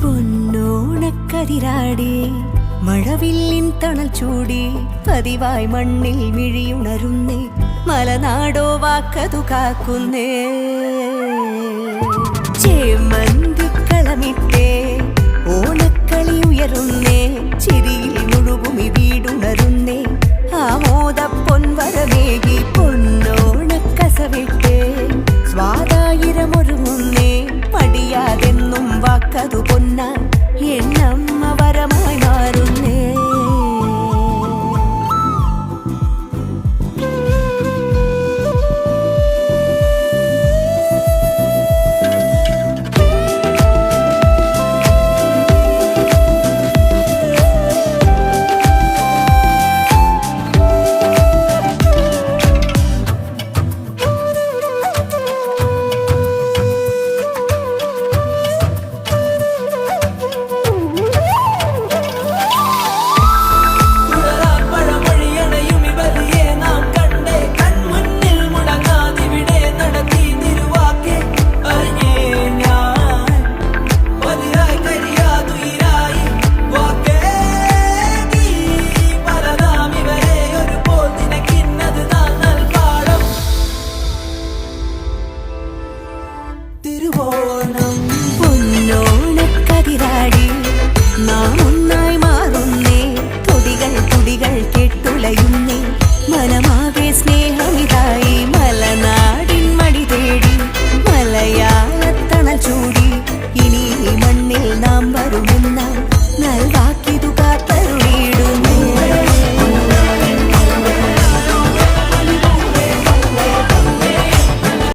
പൊന്നോണക്കതിരാടി മഴവില്ലിൻ തണൽ ചൂടി പതിവായി മണ്ണിൽ മിഴിയുണരുന്നേ മലനാടോ വാക്കതു കാക്കുന്നേ ചേമന്തിക്കളമിട്ടേ ഓണക്കളി ഉയരുന്നേ ചിരിയിൽ മുഴുകുമി വീടുണരുന്നേ ആമോദ പൊൻവരമേകി പൊന്നോണക്കസവിട്ടേ സ്വാതായിരമൊരുങ്ങുന്നേ മടിയാതെന്നും വാക്കതു പൊന്നാൻ എന്നമ്മ വരമായി മാറുന്നേ പൊന്നോണക്കതിരാടി നാം ഒന്നായി മാറുന്നേ തുടികൾ തുടികൾ കെട്ടുലയുന്നേ മനമാകെ സ്നേഹമിതായി മലനാടിൻ മടി തേടി മലയാളത്തണൽ ചൂടി ഇനി മണ്ണിൽ നാം വരുമെന്ന